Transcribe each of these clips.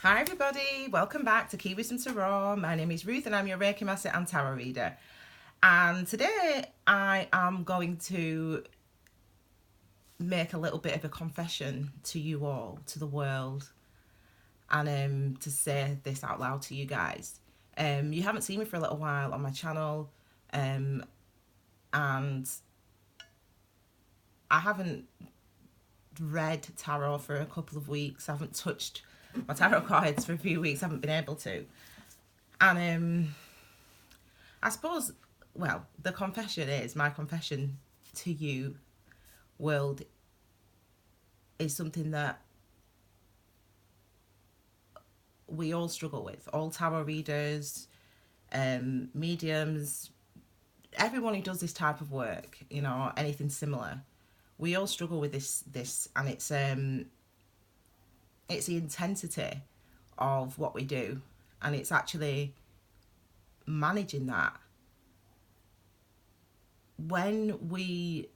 Hi everybody, welcome back to Kiwisdom Tarot. My name is Ruth and I'm your Reiki Master and Tarot Reader. And today I am going to make a little bit of a confession to you all, to the world, and to say this out loud to you guys. You haven't seen me for a little while on my channel, and I haven't read tarot for a couple of weeks. I haven't touched my tarot cards for a few weeks. I haven't been able to. And I suppose, well, the confession is, my confession to you, world, is something that we all struggle with. All tarot readers, mediums, everyone who does this type of work, you know, anything similar. We all struggle with this, and it's the intensity of what we do, and it's actually managing that. When we,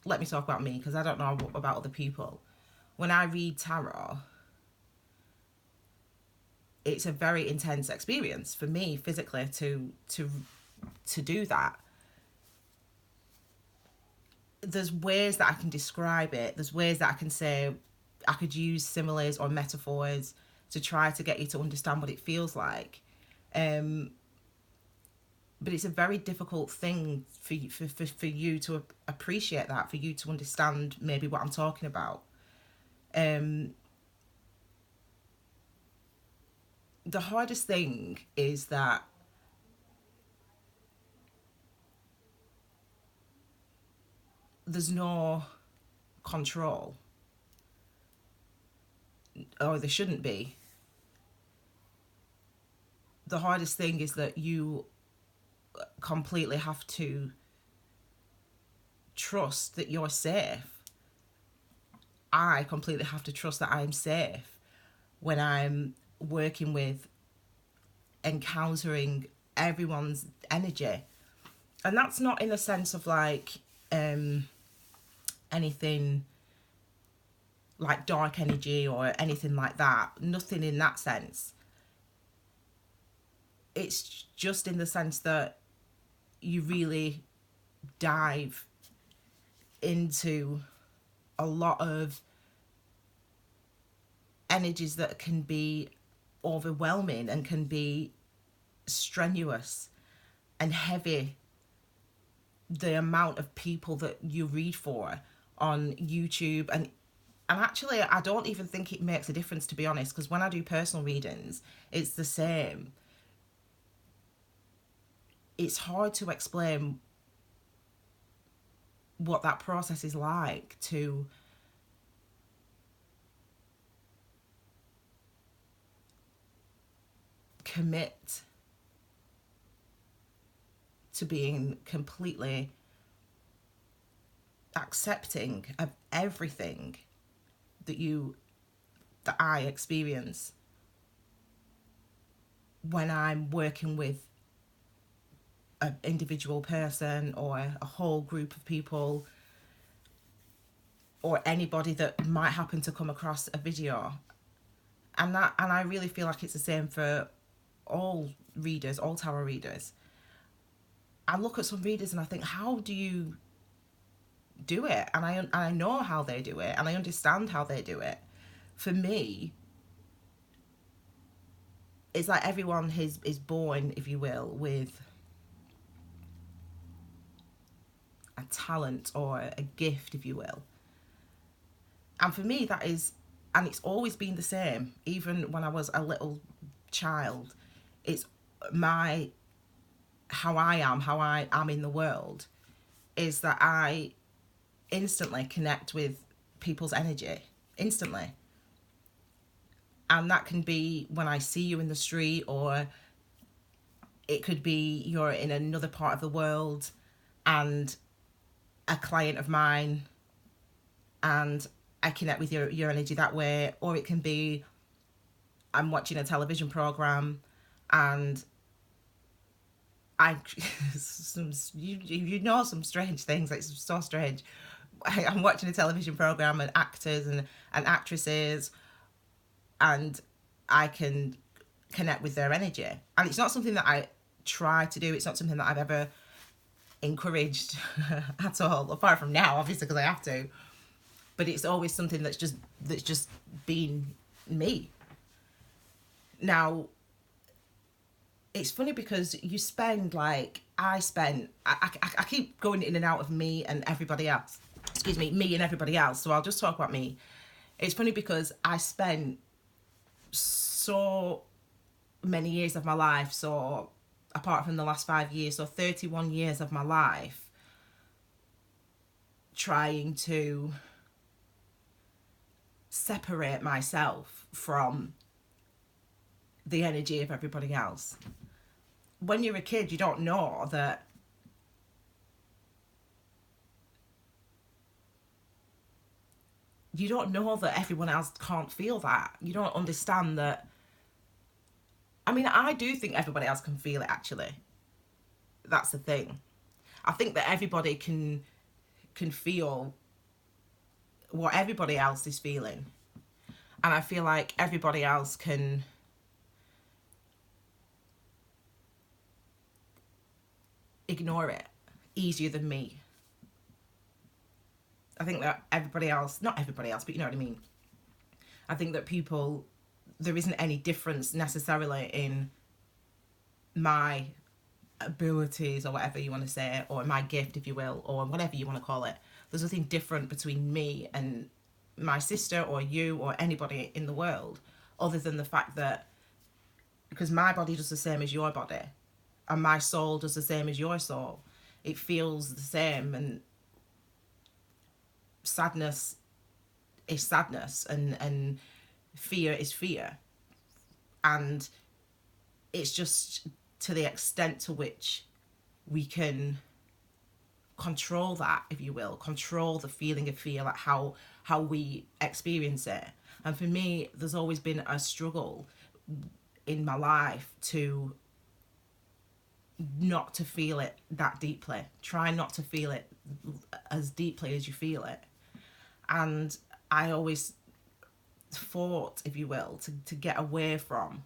let me talk about me because I don't know about other people. When I read tarot, it's a very intense experience for me physically to do that. There's ways that I can describe it. There's ways that I can say, I could use similes or metaphors to try to get you to understand what it feels like. But it's a very difficult thing for you to appreciate that, for you to understand maybe what I'm talking about. The hardest thing is that there's no control, or there shouldn't be. The hardest thing is that you completely have to trust that you're safe. I completely have to trust that I'm safe when I'm working with, encountering everyone's energy. And that's not in the sense of like anything like dark energy or anything like that. Nothing in that sense. It's just in the sense that you really dive into a lot of energies that can be overwhelming and can be strenuous and heavy. The amount of people that you read for on YouTube, and actually I don't even think it makes a difference, to be honest, because when I do personal readings, it's the same. It's hard to explain what that process is like, to commit to being completely accepting of everything that I experience when I'm working with an individual person or a whole group of people, or anybody that might happen to come across a video. And I really feel like it's the same for all readers, all tarot readers. I look at some readers and I think, how do you do it? And I know how they do it, and I understand how they do it. For me, it's like everyone is born, if you will, with a talent or a gift, if you will. And for me, that is, and it's always been the same, even when I was a little child. It's how I am in the world, is that I instantly connect with people's energy, instantly. And that can be when I see you in the street, or it could be you're in another part of the world and a client of mine, and I connect with your energy that way. Or it can be I'm watching a television program and you know, some strange things, like so strange. I'm watching a television program, and actors and actresses and I can connect with their energy. And it's not something that I try to do. It's not something that I've ever encouraged at all, apart from now, obviously, because I have to. But it's always something that's just been me. Now, it's funny because you spend like I keep going in and out of me and everybody else. Excuse me, me and everybody else. So I'll just talk about me. It's funny because I spent so many years of my life, so apart from the last 5 years, so 31 years of my life trying to separate myself from the energy of everybody else. When you're a kid, you don't know that everyone else can't feel that. You don't understand that. I mean, I do think everybody else can feel it, actually. That's the thing. I think that everybody can feel what everybody else is feeling. And I feel like everybody else can ignore it easier than me. I think that everybody else, not everybody else, but you know what I mean. I think that people, there isn't any difference necessarily in my abilities or whatever you want to say, or my gift, if you will, or whatever you want to call it. There's nothing different between me and my sister or you or anybody in the world, other than the fact that because my body does the same as your body and my soul does the same as your soul, it feels the same, and sadness is sadness, and fear is fear, and it's just to the extent to which we can control that, if you will, control the feeling of fear, like how we experience it. And for me, there's always been a struggle in my life to not to feel it that deeply. Try not to feel it as deeply as you feel it. And I always fought, if you will, to get away from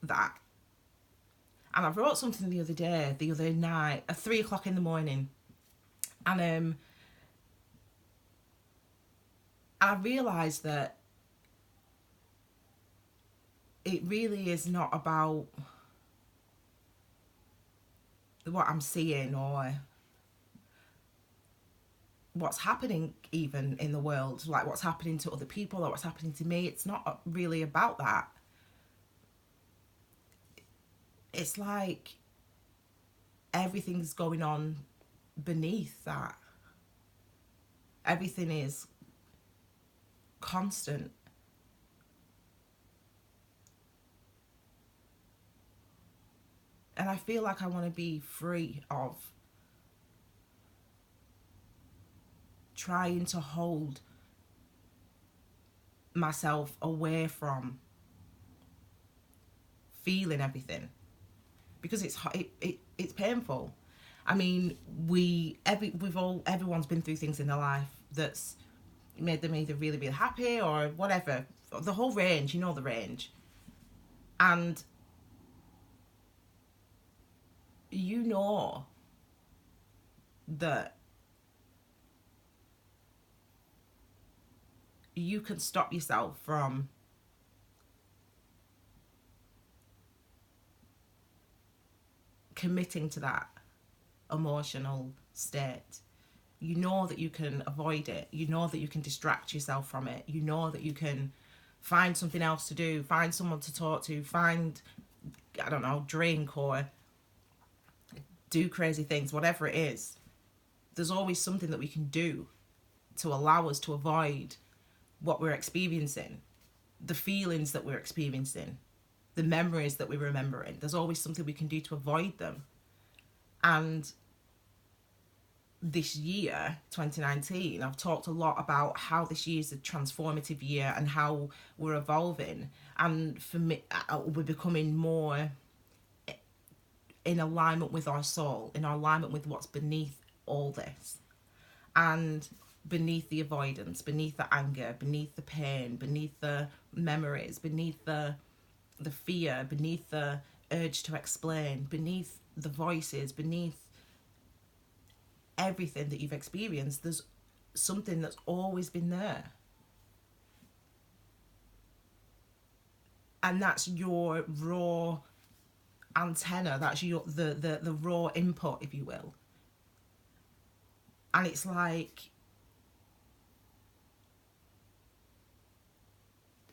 that. And I wrote something the other night, at 3 o'clock in the morning. And I realised that it really is not about what I'm seeing or what's happening even in the world, like what's happening to other people or what's happening to me. It's not really about that. It's like everything's going on beneath that. Everything is constant. And I feel like I want to be free of trying to hold myself away from feeling everything, because it's painful. I mean, everyone's been through things in their life that's made them either really, really happy or whatever. The whole range, you know, the range. And you know that you can stop yourself from committing to that emotional state. You know that you can avoid it. You know that you can distract yourself from it. You know that you can find something else to do, find someone to talk to, find, I don't know, drink or do crazy things, whatever it is. There's always something that we can do to allow us to avoid what we're experiencing, the feelings that we're experiencing, the memories that we're remembering. There's always something we can do to avoid them. And this year, 2019, I've talked a lot about how this year is a transformative year and how we're evolving. And for me, we're becoming more in alignment with our soul, in alignment with what's beneath all this. And beneath the avoidance, beneath the anger, beneath the pain, beneath the memories, beneath the fear, beneath the urge to explain, beneath the voices, beneath everything that you've experienced, there's something that's always been there. And that's your raw antenna, that's your the raw input, if you will. And it's like,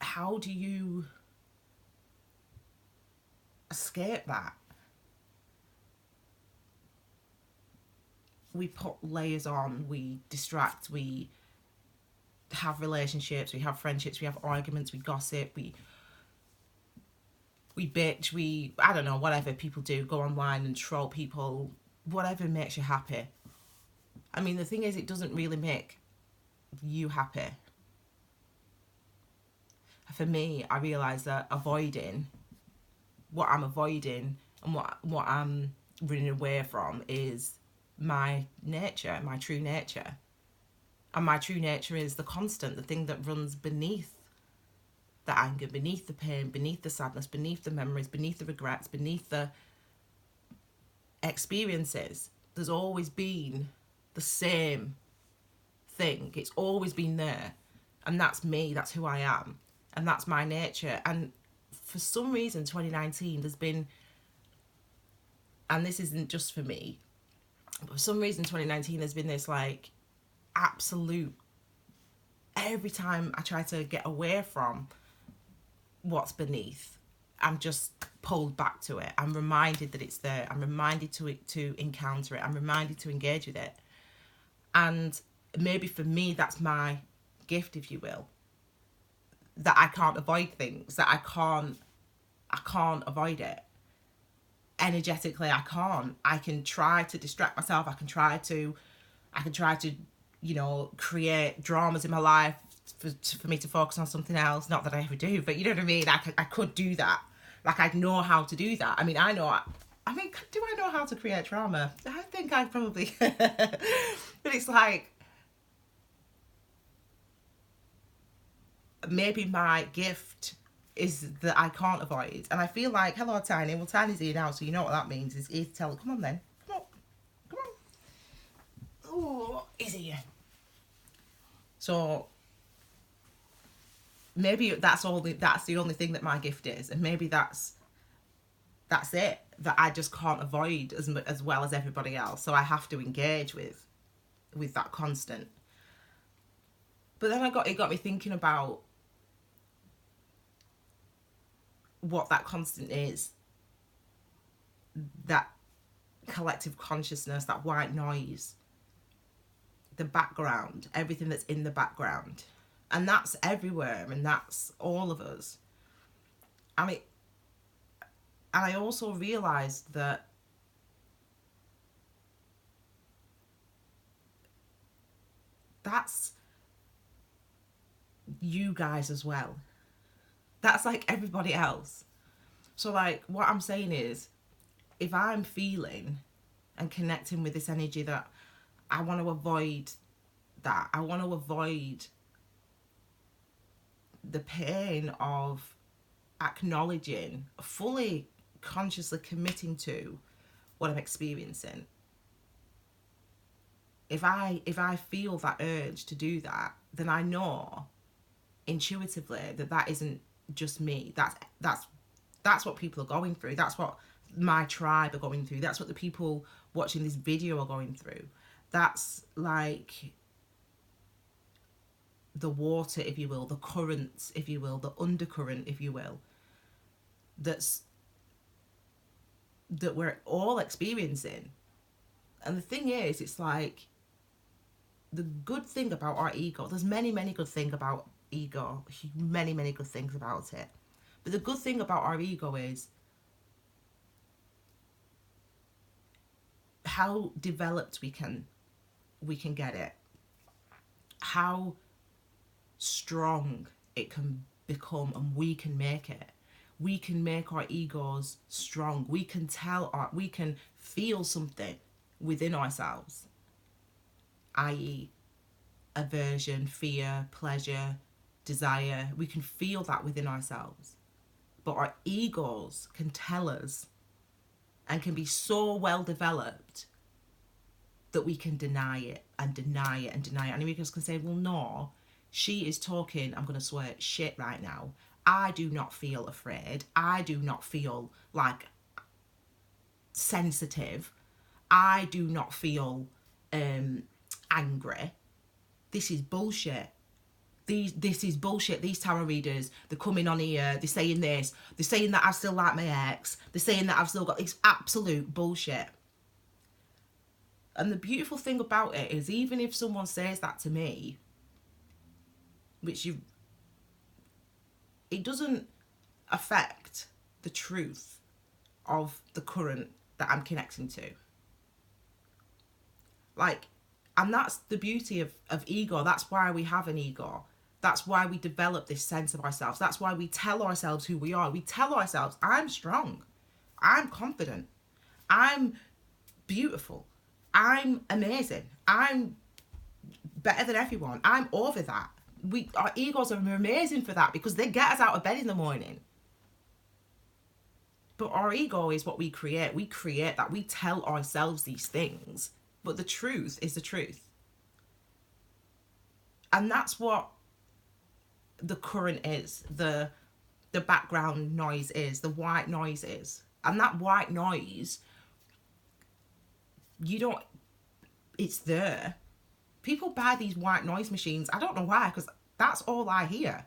how do you escape that? We put layers on, we distract, we have relationships, we have friendships, we have arguments, we gossip, we bitch, I don't know, whatever people do, go online and troll people, whatever makes you happy. I mean, the thing is, it doesn't really make you happy. For me, I realise that what I'm avoiding and what I'm running away from is my nature, my true nature. And my true nature is the constant, the thing that runs beneath the anger, beneath the pain, beneath the sadness, beneath the memories, beneath the regrets, beneath the experiences. There's always been the same thing. It's always been there. And that's me, that's who I am. And that's my nature. And for some reason, 2019, there's been, and this isn't just for me, but for some reason, 2019, there's been this like absolute, every time I try to get away from what's beneath, I'm just pulled back to it. I'm reminded that it's there. I'm reminded to encounter it. I'm reminded to engage with it. And maybe for me, that's my gift, if you will, that I can't avoid things, that I can't avoid it. Energetically, I can't. I can try to distract myself. I can try to, you know, create dramas in my life for me to focus on something else. Not that I ever do, but you know what I mean? I could do that. Like, I know how to do that. I mean, do I know how to create drama? I think I probably, but it's like, maybe my gift is that I can't avoid. And I feel like, hello, Tiny. Well, Tiny's here now, so you know what that means. Is here to tell her, come on then. Come on. Oh, he's here. So maybe that's the only thing that my gift is. And maybe that's it. That I just can't avoid as well as everybody else. So I have to engage with that constant. But then it got me thinking about what that constant is, that collective consciousness, that white noise, the background, everything that's in the background. And that's everywhere, and that's all of us. And I also realised that that's you guys as well. That's like everybody else. So like, what I'm saying is, if I'm feeling and connecting with this energy, that I want to avoid that. I want to avoid the pain of acknowledging, fully consciously committing to what I'm experiencing. If I feel that urge to do that, then I know intuitively that isn't just me. That's what people are going through. That's what my tribe are going through. That's what the people watching this video are going through. That's like the water, if you will, the currents, if you will, the undercurrent, if you will, that we're all experiencing. And the thing is, it's like, the good thing about our ego, there's many good things about ego, many good things about it, but the good thing about our ego is how developed we can get it, how strong it can become, and we can make it. We can make our egos strong. We can we can feel something within ourselves, i.e. aversion, fear, pleasure, desire. We can feel that within ourselves. But our egos can tell us and can be so well developed that we can deny it and deny it and deny it. And egos can say, well, no, she is talking, I'm going to swear, shit right now. I do not feel afraid. I do not feel like sensitive. I do not feel angry. This is bullshit. This is bullshit. These tarot readers, they're coming on here, they're saying this, they're saying that I still like my ex, they're saying that I've still got, it's absolute bullshit. And the beautiful thing about it is, even if someone says that to me, it doesn't affect the truth of the current that I'm connecting to. Like, and that's the beauty of ego. That's why we have an ego. That's why we develop this sense of ourselves. That's why we tell ourselves who we are. We tell ourselves, I'm strong. I'm confident. I'm beautiful. I'm amazing. I'm better than everyone. I'm over that. Our egos are amazing for that, because they get us out of bed in the morning. But our ego is what we create. We create that. We tell ourselves these things. But the truth is the truth. And that's what the current is. The background noise is. The white noise is. And that white noise, it's there. People buy these white noise machines. I don't know why, because that's all I hear.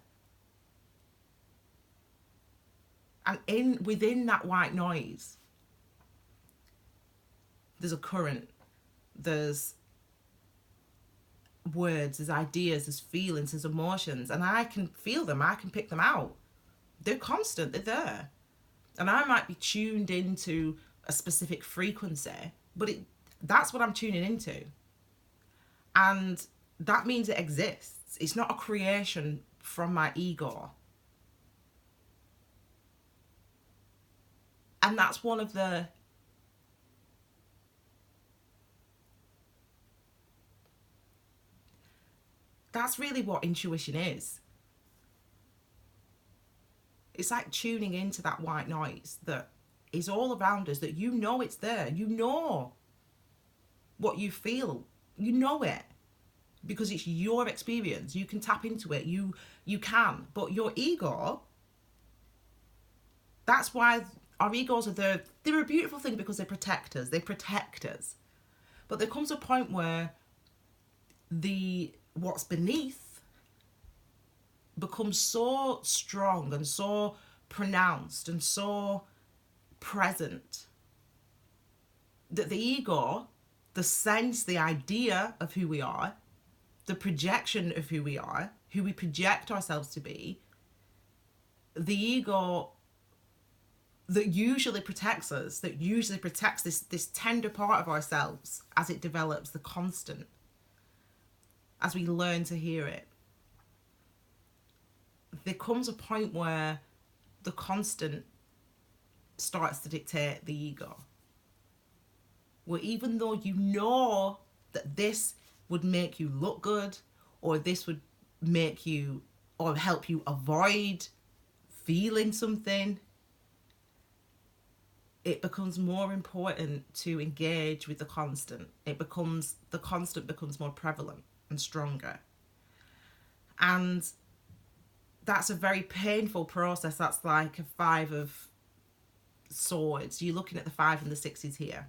And within that white noise, there's a current. There's words, there's ideas, there's feelings, there's emotions. And I can feel them. I can pick them out. They're constant. They're there. And I might be tuned into a specific frequency, but that's what I'm tuning into. And that means it exists. It's not a creation from my ego. And that's one of the that's really what intuition is. It's like tuning into that white noise that is all around us, that you know it's there. You know what you feel. You know it. Because it's your experience. You can tap into it. You can. But your ego, that's why our egos are there. They're a beautiful thing because they protect us. They protect us. But there comes a point where what's beneath becomes so strong and so pronounced and so present that the ego, the sense, the idea of who we are, the projection of who we are, who we project ourselves to be, the ego that usually protects us, that usually protects this tender part of ourselves as it develops, the constant, as we learn to hear it. There comes a point where the constant starts to dictate the ego. Where even though you know that this would make you look good, or this would make you, or help you avoid feeling something, it becomes more important to engage with the constant. The constant becomes more prevalent and stronger. And that's a very painful process. That's like a 5 of swords. You're looking at the 5 and the 6s here.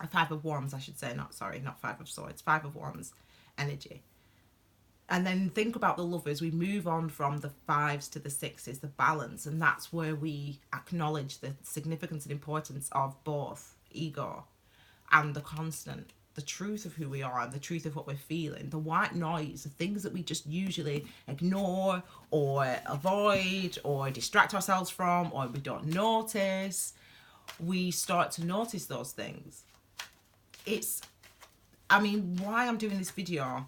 A 5 of wands, I should say. Not 5 of swords. 5 of wands energy. And then think about the lovers. We move on from the 5s to the 6s, the balance. And that's where we acknowledge the significance and importance of both ego and the constant. The truth of who we are and the truth of what we're feeling. The white noise, the things that we just usually ignore or avoid or distract ourselves from, or we don't notice. We start to notice those things. Why I'm doing this video,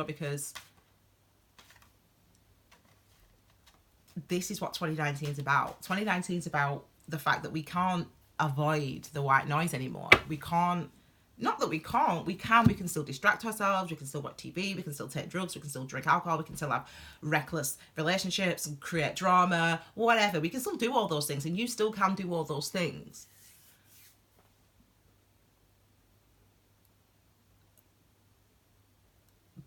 because this is what 2019 is about. 2019 is about the fact that we can't avoid the white noise anymore. We can't Not that we can't, we can still distract ourselves, we can still watch TV, we can still take drugs, we can still drink alcohol, we can still have reckless relationships and create drama, whatever. We can still do all those things, and you still can do all those things.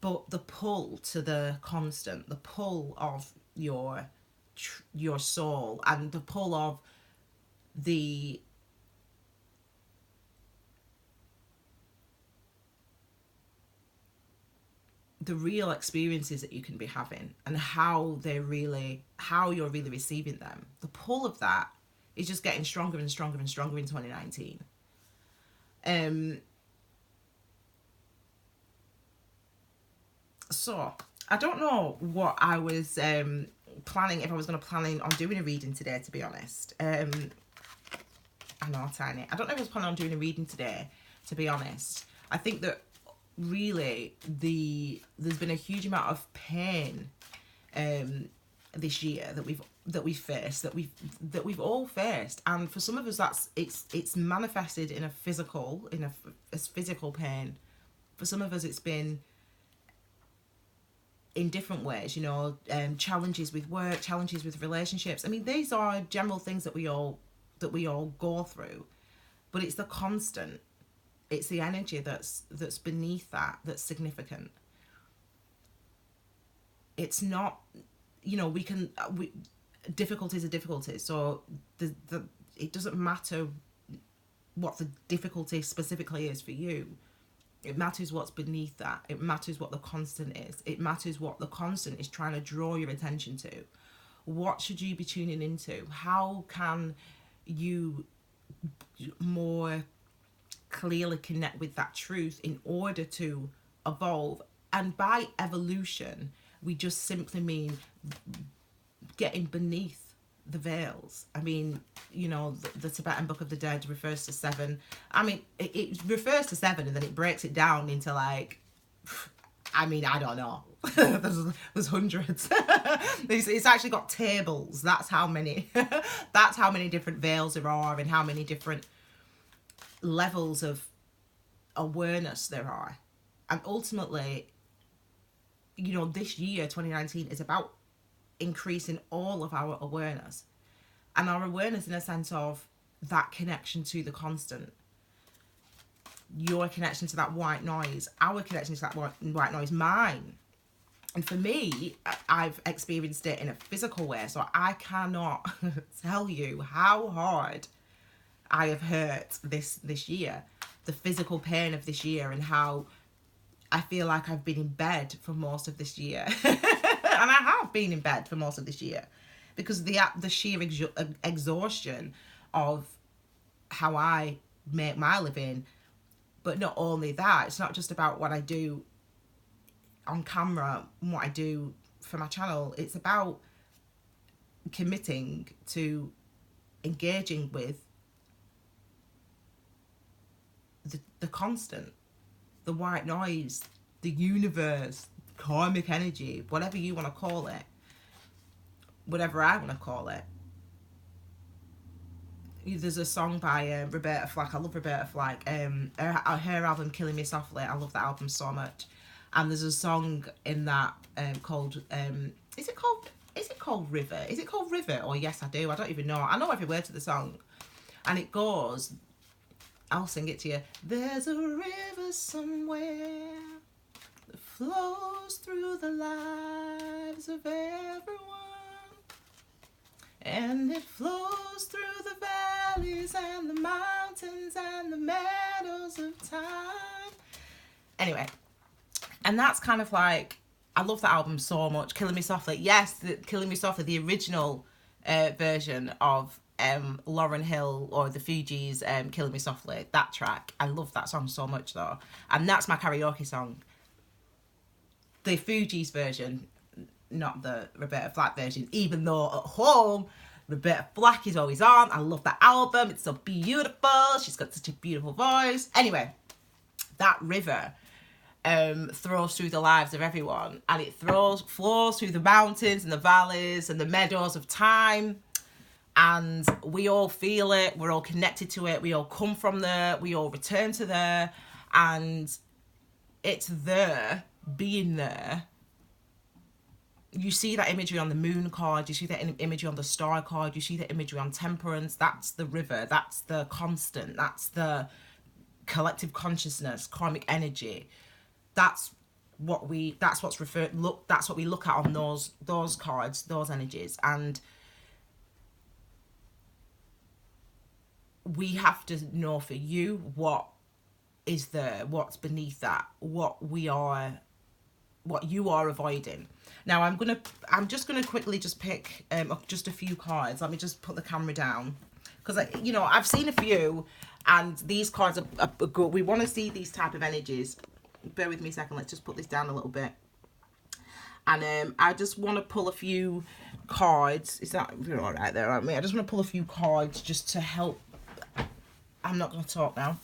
But the pull to the constant, the pull of your soul, and the pull of the real experiences that you can be having, and how you're really receiving them, the pull of that is just getting stronger and stronger and stronger in 2019. So I don't know what I was planning, if I was going to planning on doing a reading today, to be honest. I know, Tiny, I don't know if I was planning on doing a reading today, to be honest. I think that really there's been a huge amount of pain this year that we've faced, that we've all faced, and for some of us it's manifested in a physical pain. For some of us it's been in different ways, you know, challenges with work, challenges with relationships. I mean, these are general things that we all go through, but it's the constant, it's the energy that's beneath that's significant. It's not, you know, difficulties are difficulties, so it doesn't matter what the difficulty specifically is for you. It matters what's beneath that. It matters what the constant is. It matters what the constant is trying to draw your attention to. What should you be tuning into? How can you more clearly connect with that truth in order to evolve? And by evolution, we just simply mean getting beneath the veils. I mean, you know, the Tibetan Book of the Dead refers to 7. I mean, it refers to 7 and then it breaks it down into, like, I mean, I don't know. there's hundreds. It's actually got tables. That's how many different veils there are, and how many different levels of awareness there are. And ultimately, you know, this year 2019 is about increasing all of our awareness, and our awareness in a sense of that connection to the constant, your connection to that white noise, our connection to that white noise, mine. And for me, I've experienced it in a physical way, so I cannot tell you how hard I have hurt this year, the physical pain of this year, and how I feel like I've been in bed for most of this year. And I have been in bed for most of this year because of the sheer exhaustion of how I make my living. But not only that, it's not just about what I do on camera and what I do for my channel. It's about committing to engaging with the constant, the white noise, the universe, karmic energy, whatever you want to call it, whatever I want to call it. There's a song by Roberta Flack. I love Roberta Flack. Her album Killing Me Softly, I love that album so much. And there's a song in that called is it called River? Is it called River or Yes I Do? I don't even know. I know every word to the song. And it goes, I'll sing it to you. There's a river somewhere that flows through the lives of everyone, and it flows through the valleys and the mountains and the meadows of time. Anyway, and that's kind of like, I love that album so much. Killing Me Softly. Yes, Killing Me Softly, the original version of Lauryn Hill or the Fugees' Killing Me Softly, that track. I love that song so much though. And that's my karaoke song. The Fugees' version, not the Roberta Flack version, even though at home Roberta Flack is always on. I love that album. It's so beautiful. She's got such a beautiful voice. Anyway, that river flows through the lives of everyone, and it flows through the mountains and the valleys and the meadows of time, and we all feel it. We're all connected to it. We all come from there. We all return to there, and it's there, being there. You see that imagery on the moon card, you see that imagery on the star card, you see that imagery on temperance. That's the river, that's the constant, that's the collective consciousness, karmic energy. That's what's referred, that's what we look at on those cards, those energies. And we have to know for you what is there, what's beneath that, what you are avoiding. Now I'm just gonna quickly just pick up just a few cards. Let me just put the camera down, because I've seen a few, and these cards are good. We want to see these type of energies. Bear with me a second. Let's just put this down a little bit, and I just want to pull a few cards. Is that all right there? I just want to pull a few cards just to help. I'm not going to talk now.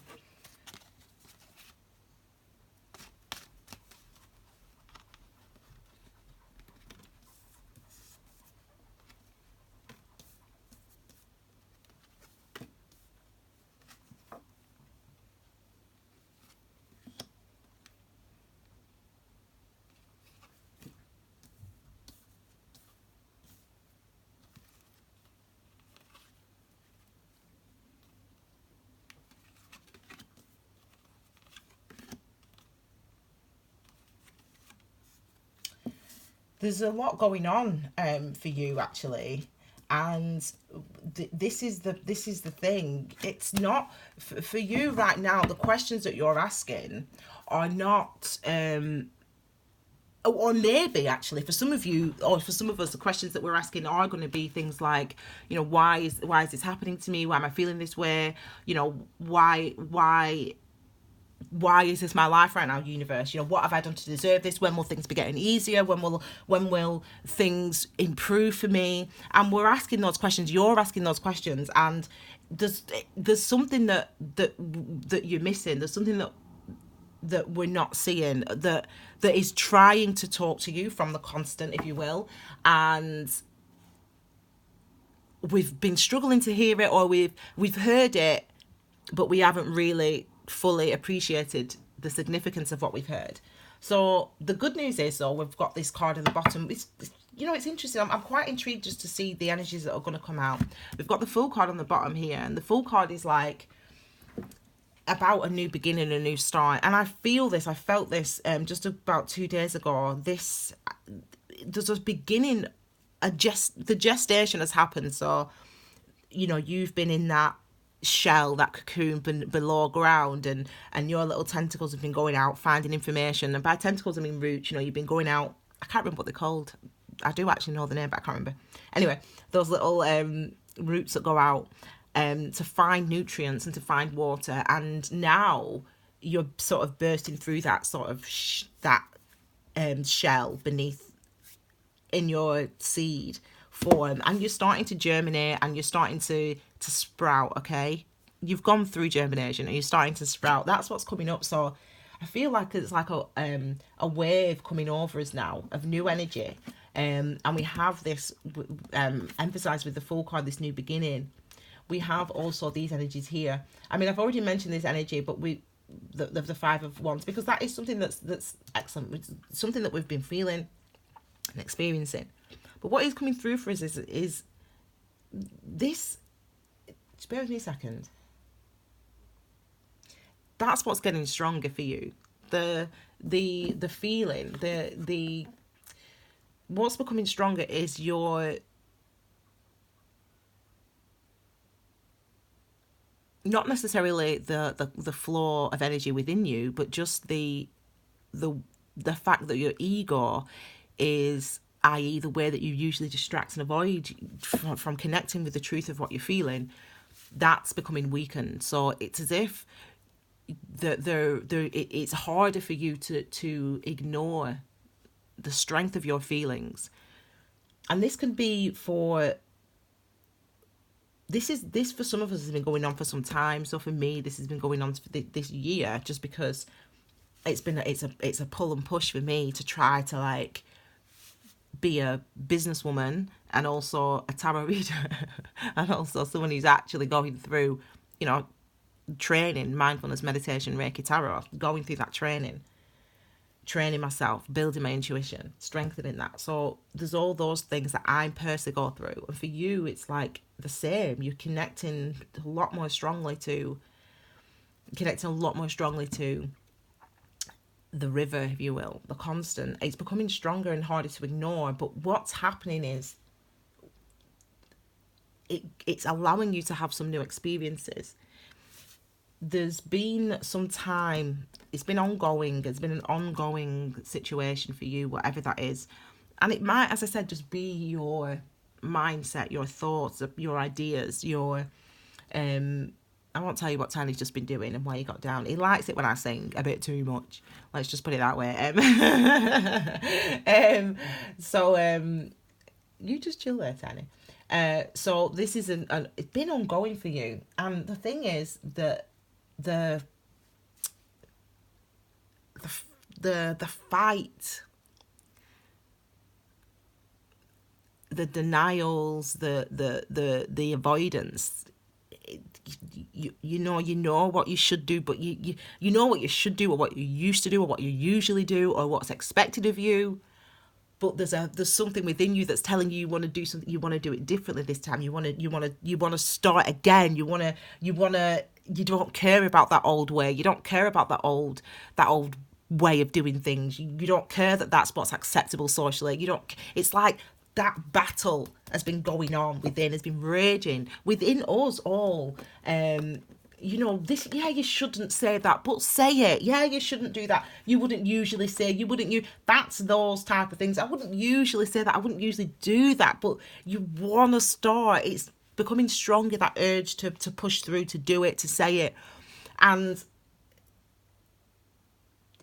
There's a lot going on for you, actually, and this is the thing. It's not for you right now. The questions that you're asking are not or maybe actually for some of you, or for some of us, the questions that we're asking are going to be things like, why is this happening to me? Why am I feeling this way? Why is this my life right now, universe? What have I done to deserve this? When will things be getting easier? When will things improve for me? And we're asking those questions. You're asking those questions, and there's something that you're missing. There's something that we're not seeing, that is trying to talk to you from the constant, if you will, and we've been struggling to hear it, or we've heard it, but we haven't really fully appreciated the significance of what we've heard. So the good news is, though, we've got this card at the bottom. It's interesting. I'm quite intrigued just to see the energies that are going to come out. We've got the Fool card on the bottom here, and the Fool card is like about a new beginning, a new start. And I felt this just about 2 days ago. There's a beginning, the gestation has happened. So you've been in that shell, that cocoon below ground, and your little tentacles have been going out finding information. And by tentacles I mean roots. You've been going out, I can't remember what they're called. I do actually know the name, but I can't remember. Anyway, those little roots that go out to find nutrients and to find water. And now you're sort of bursting through that sort of shell beneath in your seed form, and you're starting to germinate, and you're starting to sprout. Okay, you've gone through germination and you're starting to sprout. That's what's coming up. So I feel like it's like a wave coming over us now of new energy, and we have this emphasized with the Fool card, this new beginning. We have also these energies here. I mean, I've already mentioned this energy, but the Five of Wands, because that is something that's excellent. It's something that we've been feeling and experiencing. But what is coming through for us is this. Just bear with me a second. That's what's getting stronger for you. The feeling, the what's becoming stronger is your, not necessarily the flow of energy within you, but just the fact that your ego is, i.e. the way that you usually distract and avoid from connecting with the truth of what you're feeling, that's becoming weakened. So it's as if it's harder for you to ignore the strength of your feelings. And this can be for, this for some of us has been going on for some time. So for me, this has been going on for this year, just because it's a pull and push for me to try to like be a businesswoman and also a tarot reader and also someone who's actually going through, training, mindfulness, meditation, Reiki, Tarot, going through that training myself, building my intuition, strengthening that. So there's all those things that I personally go through. And for you, it's like the same. You're connecting a lot more strongly to the river, if you will, the constant. It's becoming stronger and harder to ignore. But what's happening is it's allowing you to have some new experiences. There's been some time, it's been an ongoing situation for you, whatever that is. And it might, as I said, just be your mindset, your thoughts, your ideas, your I won't tell you what Tiny's just been doing and why he got down. He likes it when I sing a bit too much. Let's just put it that way. You just chill there, Tiny. So this is it's been ongoing for you. And the thing is that the fight, the denials, the avoidance, you know what you should do, but you know what you should do, or what you used to do, or what you usually do, or what's expected of you. But there's something within you that's telling you want to do something. You want to do it differently this time. You want to start again. You don't care about that old way. You don't care about that old way of doing things. You don't care that that's what's acceptable socially. It's like that battle has been going on within, has been raging within us all. This, you shouldn't say that, but say it. You shouldn't do that. You wouldn't usually say, that's those type of things. I wouldn't usually say that. I wouldn't usually do that, but you want to start. It's becoming stronger, that urge to push through, to do it, to say it. And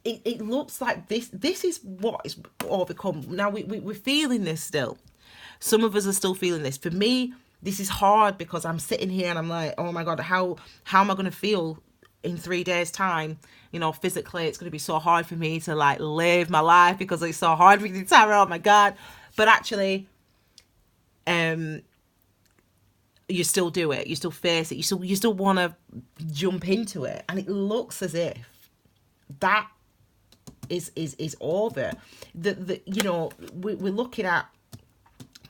it looks like this is what is all become. Now we're feeling this still. Some of us are still feeling this. For me, this is hard because I'm sitting here and I'm like, oh my God, how am I going to feel in 3 days' time? Physically, it's going to be so hard for me to like live my life because it's so hard reading tarot. Oh my God. But actually, you still do it. You still face it. You still want to jump into it. And it looks as if that is over. We're looking at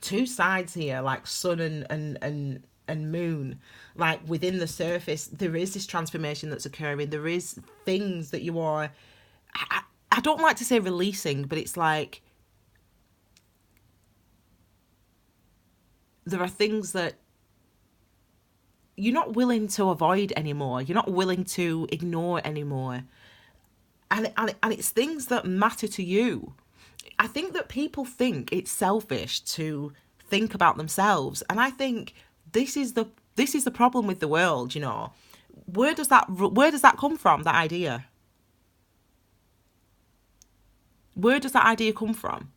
two sides here, like sun and moon. Like within the surface, there is this transformation that's occurring. There is things that you are, I don't like to say releasing, but it's like there are things that you're not willing to avoid anymore. You're not willing to ignore anymore. And it's things that matter to you. I think that people think it's selfish to think about themselves. And I think this is the problem with the world, Where does that come from, that idea? Where does that idea come from?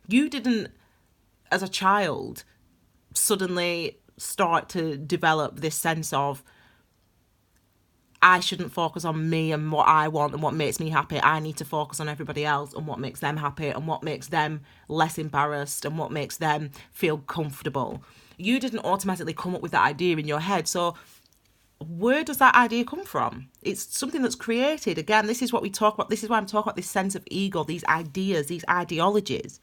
You didn't, as a child, suddenly start to develop this sense of, I shouldn't focus on me and what I want and what makes me happy. I need to focus on everybody else and what makes them happy and what makes them less embarrassed and what makes them feel comfortable. You didn't automatically come up with that idea in your head. So where does that idea come from? It's something that's created. Again, this is what we talk about. This is why I'm talking about this sense of ego, these ideas, these ideologies.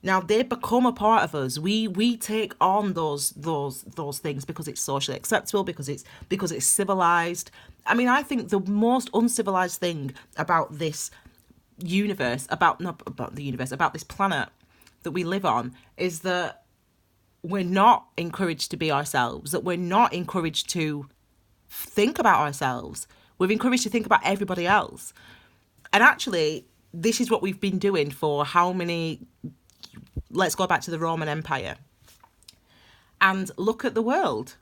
Now they become a part of us. We take on those things because it's socially acceptable, because it's civilized. I mean, I think the most uncivilized thing about this universe, about this planet that we live on, is that we're not encouraged to be ourselves. That we're not encouraged to think about ourselves. We're encouraged to think about everybody else. And actually, this is what we've been doing for how many. Let's go back to the Roman Empire and look at the world.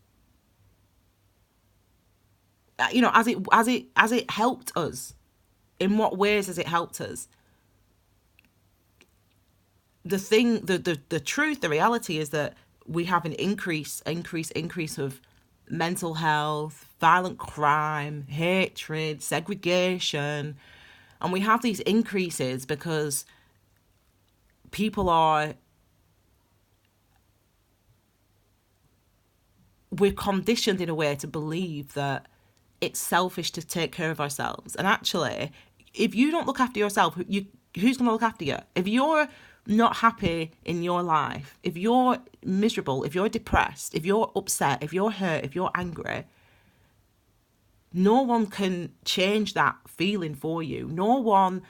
As it helped us. In what ways has it helped us? The truth, the reality is that we have an increase of mental health, violent crime, hatred, segregation, and we have these increases because we're conditioned in a way to believe that it's selfish to take care of ourselves. And actually, if you don't look after yourself, who's going to look after you? If you're not happy in your life, if you're miserable, if you're depressed, if you're upset, if you're hurt, if you're angry, no one can change that feeling for you. No one,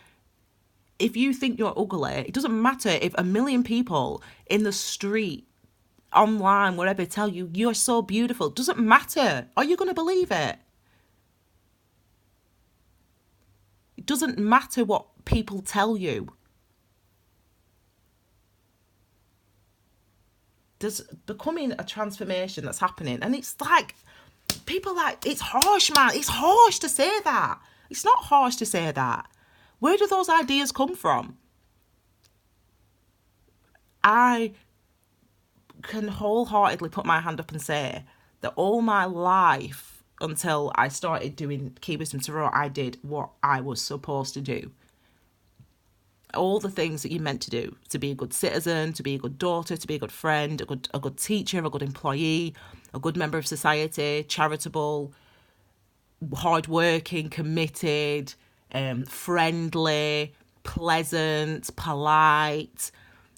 if you think you're ugly, it doesn't matter if a million people in the street, online, wherever, tell you you're so beautiful. It doesn't matter. Are you going to believe it? It doesn't matter what people tell you. There's becoming a transformation that's happening. And it's like, people like, it's harsh, man. It's harsh to say that. It's not harsh to say that. Where do those ideas come from? I can wholeheartedly put my hand up and say that all my life, until I started doing Key Wisdom Tarot, I did what I was supposed to do. All the things that you're meant to do, to be a good citizen, to be a good daughter, to be a good friend, a good teacher, a good employee, a good member of society, charitable, hardworking, committed, friendly, pleasant, polite,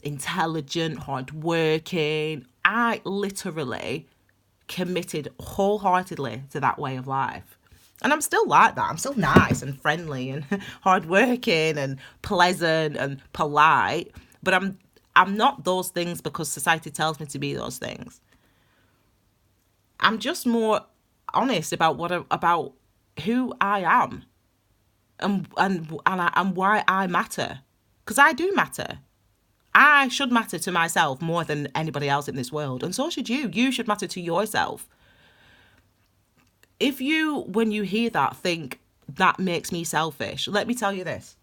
intelligent, hardworking. I literally committed wholeheartedly to that way of life. And I'm still like that. I'm still nice and friendly and hardworking and pleasant and polite. But I'm not those things because society tells me to be those things. I'm just more honest about about who I am and why I matter. Because I do matter. I should matter to myself more than anybody else in this world. And so should you. You should matter to yourself. If you, when you hear that, think that makes me selfish, let me tell you this.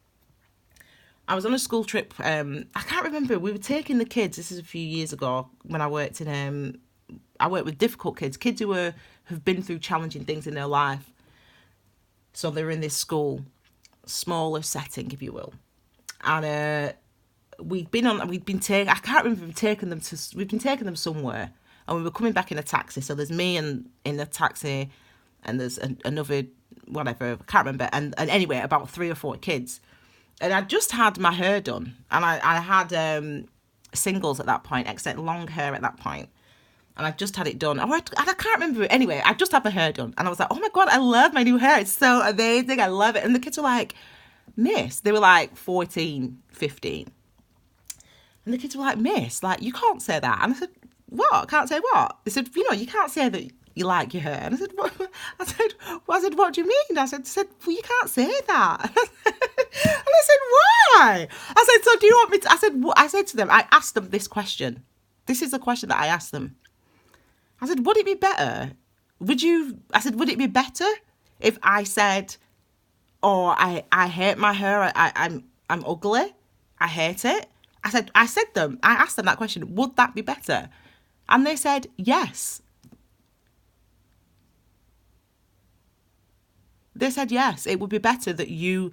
I was on a school trip. I can't remember. We were taking the kids. This is a few years ago when I worked in. I worked with difficult kids who have been through challenging things in their life. So they're in this school, smaller setting, if you will, and we've been taken. I can't remember. We've been taking them somewhere, and we were coming back in a taxi. So there's me and in the taxi. And there's another, whatever, I can't remember. And anyway, about 3 or 4 kids. And I just had my hair done. And I had singles at that point, except long hair at that point. And I just had it done. I can't remember. Anyway, I just had my hair done. And I was like, oh my God, I love my new hair. It's so amazing. I love it. And the kids were like, Miss. They were like 14, 15. And the kids were like, Miss, like, you can't say that. And I said, what? Can't say what? They said, you can't say that you like your hair. And I said, what? I said, what do you mean? I said, well, you can't say that. And I said, why? I said, so do you want me to? I said to them, I asked them this question. This is the question that I asked them. I said, would it be better? Would it be better if I said, oh, I hate my hair. I'm ugly. I hate it. I asked them that question. Would that be better? And they said, yes. They said, yes, it would be better that you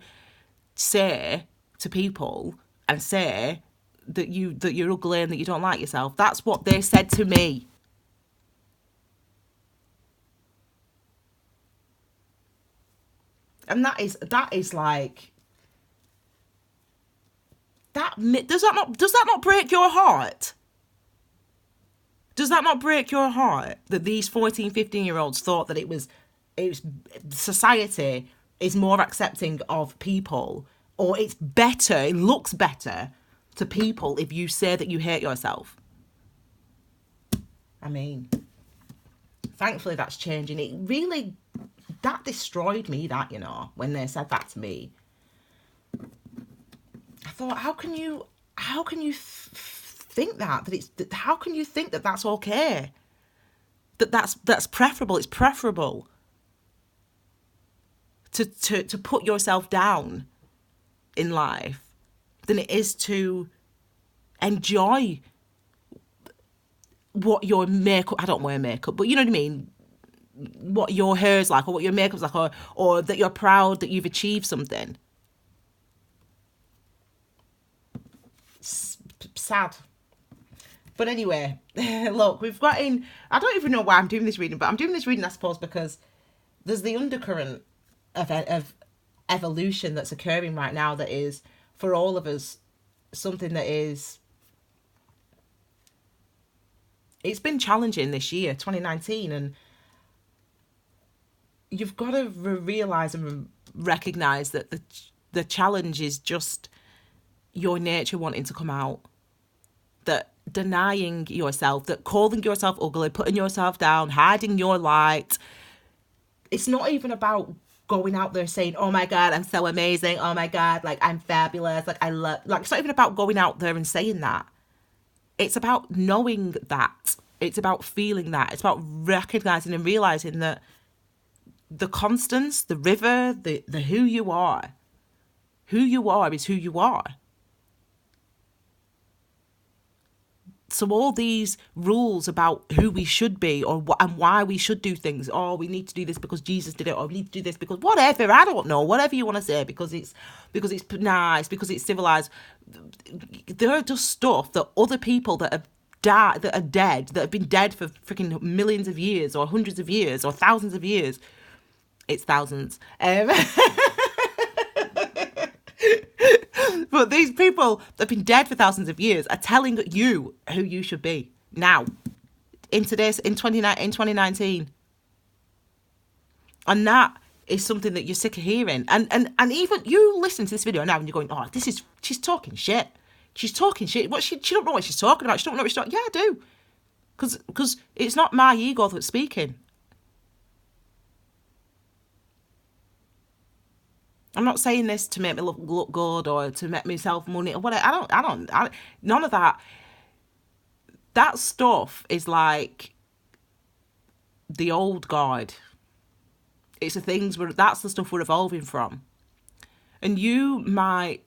say to people and say that you're ugly and that you don't like yourself. That's what they said to me. And that is like, does that not break your heart? Does that not break your heart that these 14, 15-year-olds thought that it was society is more accepting of people, or it looks better to people if you say that you hate yourself? I mean, thankfully that's changing. It really, that destroyed me, when they said that to me. I thought, how can you think that how can you think that that's okay? That's preferable. It's preferable to put yourself down in life than it is to enjoy what your makeup, I don't wear makeup, but you know what I mean, what your hair's like, or what your makeup's like, or that you're proud that you've achieved something. Sad. But anyway, look, we've got in, I don't even know why I'm doing this reading, but I'm doing this reading, I suppose, because there's the undercurrent of evolution that's occurring right now that is, for all of us, something that is, it's been challenging this year, 2019, and you've got to realize and recognize that the challenge is just your nature wanting to come out, that denying yourself, that calling yourself ugly, putting yourself down, hiding your light. It's not even about going out there saying, oh my God, I'm so amazing. Oh my God, like I'm fabulous. Like I love, like it's not even about going out there and saying that. It's about knowing that. It's about feeling that. It's about recognizing and realizing that the constants, the river, the who you are is who you are. So all these rules about who we should be or and why we should do things, oh, we need to do this because Jesus did it, or we need to do this because whatever, I don't know, whatever you want to say, because it's nice, because it's civilized. They're just stuff that other people that have died, that are dead, that have been dead for freaking millions of years or hundreds of years or thousands of years. It's thousands. But these people that have been dead for thousands of years are telling you who you should be now, in 2019. And that is something that you're sick of hearing. And even you listen to this video now and you're going, oh, she's talking shit. She's talking shit. What she don't know what she's talking about. She don't know what she's talking. Yeah, I do. Because it's not my ego that's speaking. I'm not saying this to make me look good or to make myself money or whatever. None of that. That stuff is like the old guard. It's the things that's the stuff we're evolving from. And you might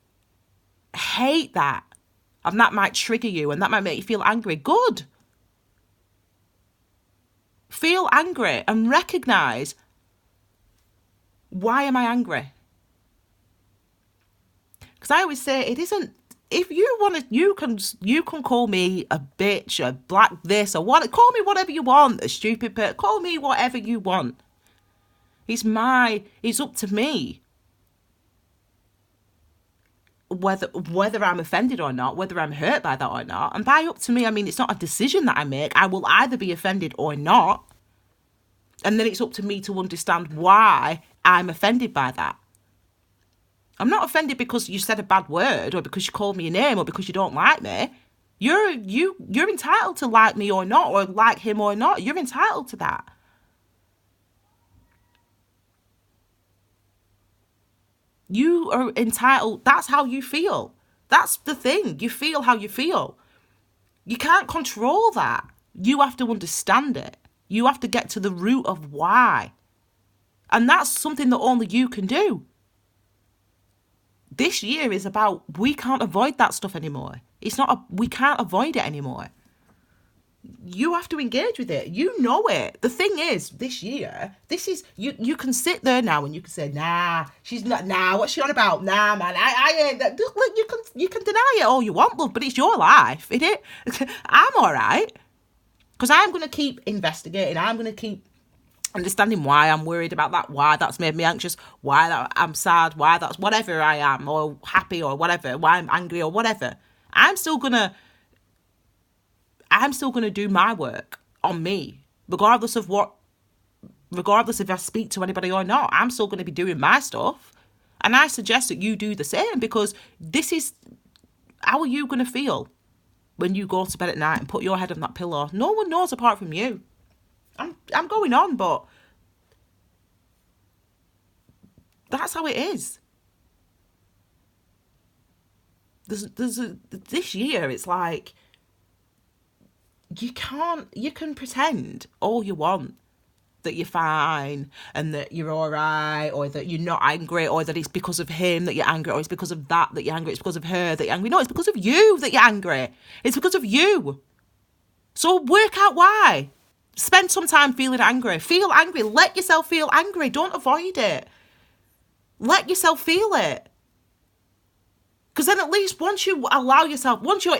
hate that. And that might trigger you and that might make you feel angry. Good. Feel angry and recognize, why am I angry? Because I always say, it isn't, if you want to, you can call me a bitch, a black this, or what, call me whatever you want, a stupid person, call me whatever you want. It's up to me whether I'm offended or not, whether I'm hurt by that or not. And by up to me, I mean, it's not a decision that I make. I will either be offended or not. And then it's up to me to understand why I'm offended by that. I'm not offended because you said a bad word or because you called me a name or because you don't like me. You're entitled to like me or not, or like him or not. You're entitled to that. You are entitled. That's how you feel. That's the thing. You feel how you feel. You can't control that. You have to understand it. You have to get to the root of why. And that's something that only you can do. This year is about, we can't avoid that stuff anymore. We can't avoid it anymore. You have to engage with it. You know it. The thing is, this year, you can sit there now and you can say, nah, she's not, nah, what's she on about? Nah, man, I ain't, look, you can deny it all you want, love, but it's your life, innit? I'm all right. Because I'm going to keep investigating. I'm going to keep understanding why I'm worried about that, why that's made me anxious, why that I'm sad, why that's whatever I am, or happy or whatever, why I'm angry or whatever. I'm still gonna do my work on me, regardless if I speak to anybody or not. I'm still gonna be doing my stuff. And I suggest that you do the same, because how are you gonna feel when you go to bed at night and put your head on that pillow? No one knows apart from you. I'm going on, but that's how it is. This year, it's like, you can pretend all you want that you're fine and that you're all right, or that you're not angry, or that it's because of him that you're angry, or it's because of that you're angry, it's because of her that you're angry. No, it's because of you that you're angry. It's because of you. So work out why. Spend some time feeling angry. Feel angry. Let yourself feel angry. Don't avoid it. Let yourself feel it. Because then at least once your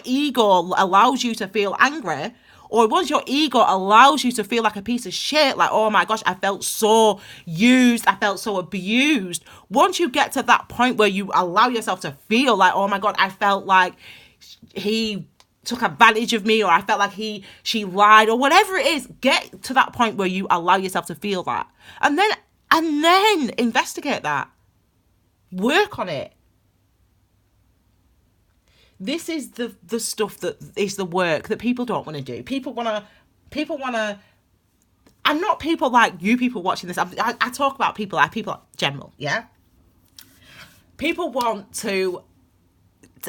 ego allows you to feel angry, or once your ego allows you to feel like a piece of shit, like, oh my gosh, I felt so used, I felt so abused. Once you get to that point where you allow yourself to feel like, oh my God, I felt like he took advantage of me, or I felt like she lied, or whatever it is, get to that point where you allow yourself to feel that. And then investigate that. Work on it. This is the stuff that is the work that people don't want to do. People want to, and not people like you people watching this. I talk about people like general, yeah? People want to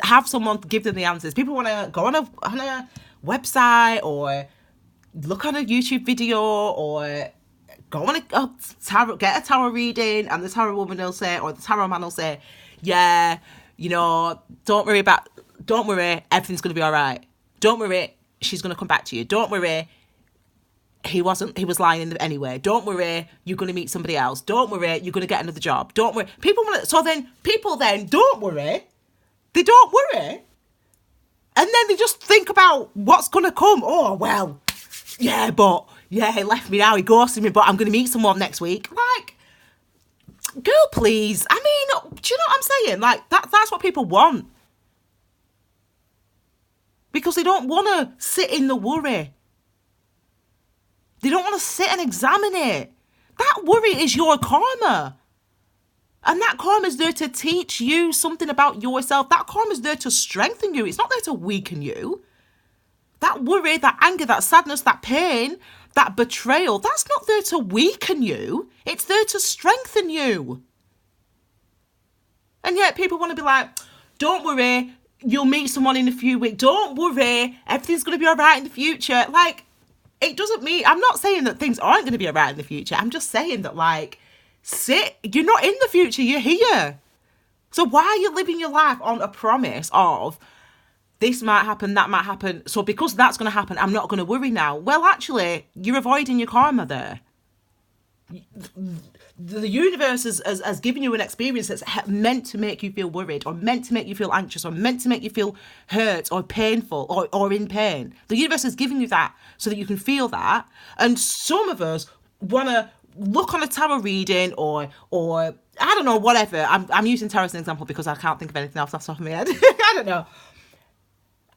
have someone give them the answers. People want to go on a website, or look on a YouTube video, or go on a tarot, get a tarot reading, and the tarot woman will say, or the tarot man will say, yeah, you know, don't worry, everything's going to be all right. Don't worry, she's going to come back to you. Don't worry, he was lying anyway. Don't worry, you're going to meet somebody else. Don't worry, you're going to get another job. Don't worry. People then don't worry. They don't worry. And then they just think about what's going to come. Oh, well, yeah, he left me now, he ghosted me, but I'm going to meet someone next week. Like, girl, please. I mean, do you know what I'm saying? Like, that's what people want. Because they don't want to sit in the worry. They don't want to sit and examine it. That worry is your karma. And that karma is there to teach you something about yourself. That karma is there to strengthen you. It's not there to weaken you. That worry, that anger, that sadness, that pain, that betrayal, that's not there to weaken you. It's there to strengthen you. And yet people want to be like, don't worry, you'll meet someone in a few weeks. Don't worry, everything's going to be all right in the future. Like, it doesn't mean, I'm not saying that things aren't going to be all right in the future. I'm just saying that, like, you're not in the future, you're here. So why are you living your life on a promise of this might happen, that might happen, so because that's going to happen, I'm not going to worry now? Well, actually, you're avoiding your karma there. The universe has given you an experience that's meant to make you feel worried, or meant to make you feel anxious, or meant to make you feel hurt or painful or in pain. The universe has given you that so that you can feel that. And some of us want to look on a tarot reading or I don't know, whatever. I'm using tarot as an example because I can't think of anything else off the top of my head. I don't know.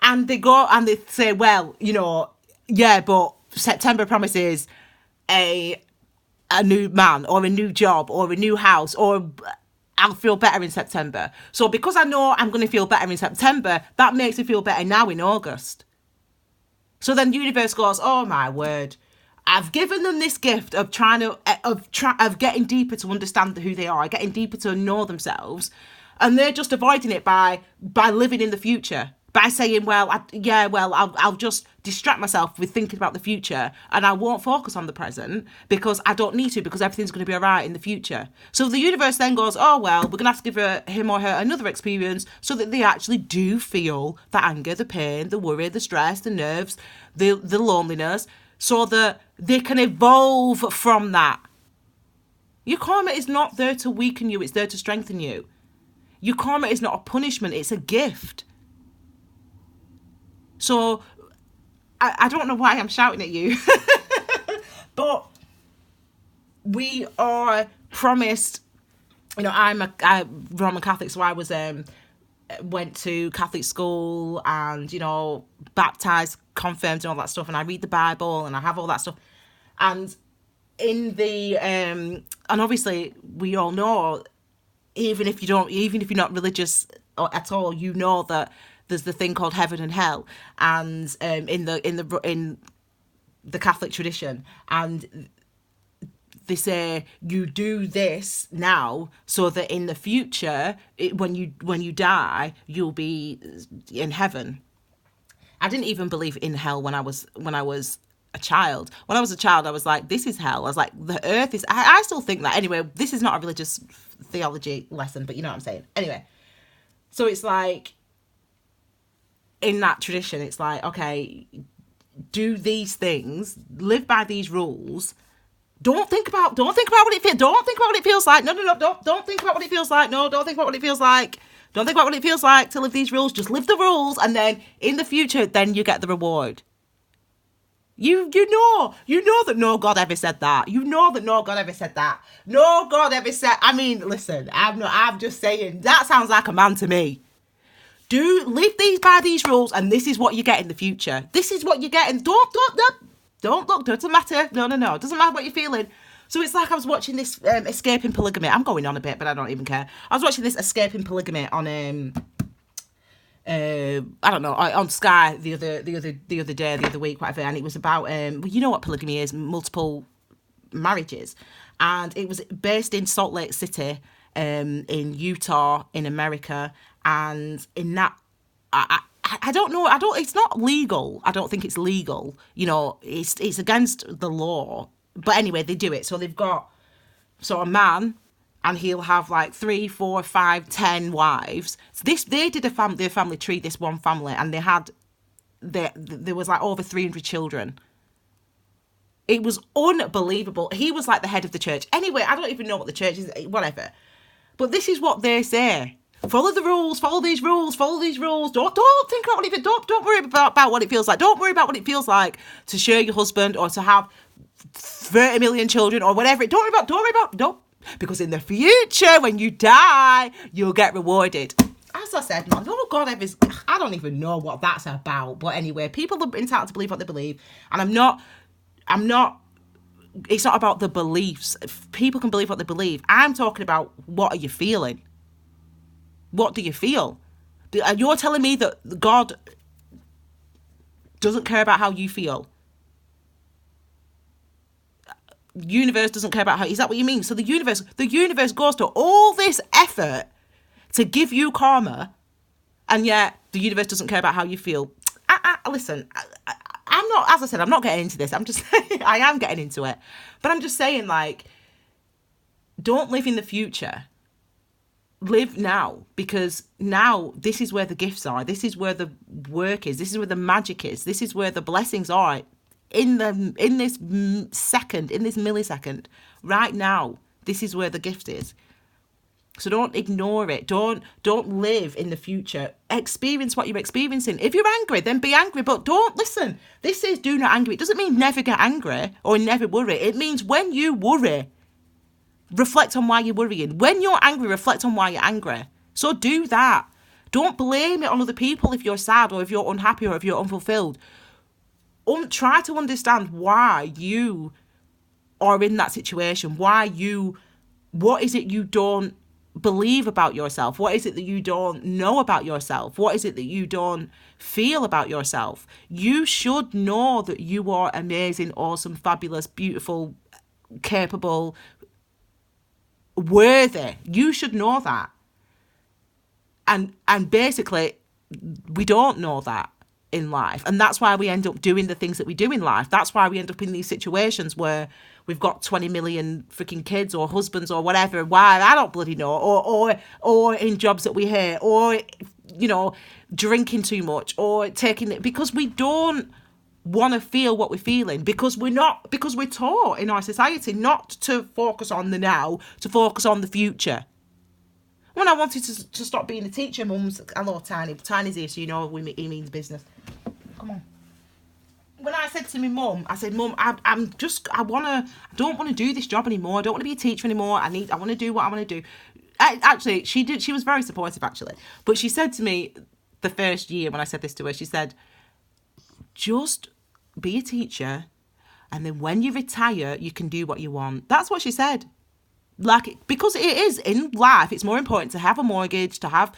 And they go and they say, well, you know, yeah, but September promises a new man or a new job or a new house, or I'll feel better in September. So because I know I'm going to feel better in September, that makes me feel better now in August. So then the universe goes, oh my word, I've given them this gift of getting deeper to understand who they are, getting deeper to know themselves, and they're just avoiding it by living in the future. By saying, I'll just distract myself with thinking about the future, and I won't focus on the present because I don't need to, because everything's going to be all right in the future. So the universe then goes, oh, well, we're going to have to give him or her another experience so that they actually do feel the anger, the pain, the worry, the stress, the nerves, the loneliness, so that they can evolve from that. Your karma is not there to weaken you, it's there to strengthen you. Your karma is not a punishment, it's a gift. So, I don't know why I'm shouting at you, but we are promised, you know, I'm Roman Catholic, so I was, went to Catholic school and, you know, baptised, confirmed and all that stuff, and I read the Bible and I have all that stuff. And in the, and obviously we all know, even if you're not religious at all, you know that there's the thing called heaven and hell, and in the Catholic tradition, and they say you do this now so that in the future, when you die, you'll be in heaven. I didn't even believe in hell when I was a child. When I was a child, I was like, this is hell. I was like, the earth is. I still think that. Anyway, this is not a religious theology lesson, but you know what I'm saying. Anyway, so it's like, in that tradition, it's like, okay, do these things, live by these rules. Don't think about what it feels. Don't think about what it feels like. No. Don't think about what it feels like. No, don't think about what it feels like. Don't think about what it feels like to live these rules. Just live the rules, and then in the future, then you get the reward. You know that no God ever said that. You know that no God ever said that. No God ever said, I mean, listen, I'm just saying, that sounds like a man to me. Do live these by these rules, and this is what you get in the future. This is what you get, and don't look, doesn't matter. No, it doesn't matter what you're feeling. So it's like I was watching this Escaping Polygamy. I'm going on a bit, but I don't even care. I was watching this Escaping Polygamy on I don't know, on Sky the other week, whatever, and it was about well, you know what polygamy is, multiple marriages, and it was based in Salt Lake City, in Utah, in America, and in that, I don't know, it's not legal. I don't think it's legal. You know, it's against the law. But anyway, they do it. So they've got a man, and he'll have like 3, 4, 5, 10 wives. So they did their family tree, this one family, and there was like over 300 children. It was unbelievable. He was like the head of the church. Anyway, I don't even know what the church is, whatever. But this is what they say. Follow the rules, follow these rules, follow these rules. Don't think about it. Don't worry about what it feels like. Don't worry about what it feels like to share your husband or to have 30 million children or whatever. Don't worry about. Because in the future, when you die, you'll get rewarded. As I said, man, oh God, I don't even know what that's about. But anyway, people are entitled to believe what they believe. And I'm not, it's not about the beliefs. People can believe what they believe. I'm talking about, what are you feeling? What do you feel? You're telling me that God doesn't care about how you feel? Universe doesn't care about how, is that what you mean? So the universe goes to all this effort to give you karma, and yet the universe doesn't care about how you feel. Listen, I'm not, as I said, I'm not getting into this. I'm just saying, I am getting into it, but I'm just saying, like, don't live in the future. Live now, because now this is where the gifts are. This is where the work is. This is where the magic is. This is where the blessings are. In this second, in this millisecond, right now, this is where the gift is. So don't ignore it. Don't live in the future. Experience what you're experiencing. If you're angry, then be angry. But don't listen. This says do not angry. It doesn't mean never get angry or never worry. It means when you worry, reflect on why you're worrying. When you're angry, reflect on why you're angry. So do that. Don't blame it on other people if you're sad or if you're unhappy or if you're unfulfilled. Try to understand why you are in that situation. What is it you don't believe about yourself? What is it that you don't know about yourself? What is it that you don't feel about yourself? You should know that you are amazing, awesome, fabulous, beautiful, capable, worthy. You should know that. And basically, we don't know that in life, and that's why we end up doing the things that we do in life. That's why we end up in these situations where we've got 20 million freaking kids or husbands or whatever. Why? I don't bloody know. Or in jobs that we hate, or, you know, drinking too much, or taking it, because we don't want to feel what we're feeling, because we're taught in our society not to focus on the now, to focus on the future. When I wanted to stop being a teacher, Mum's, hello, Tiny's here, so you know he means business. Come on. When I said to my mum, I said, Mum, I don't want to do this job anymore. I don't want to be a teacher anymore. I want to do what I want to do. Actually, she was very supportive, actually. But she said to me the first year when I said this to her, she said, just be a teacher, and then when you retire, you can do what you want. That's what she said. Like, because it is in life, it's more important to have a mortgage, to have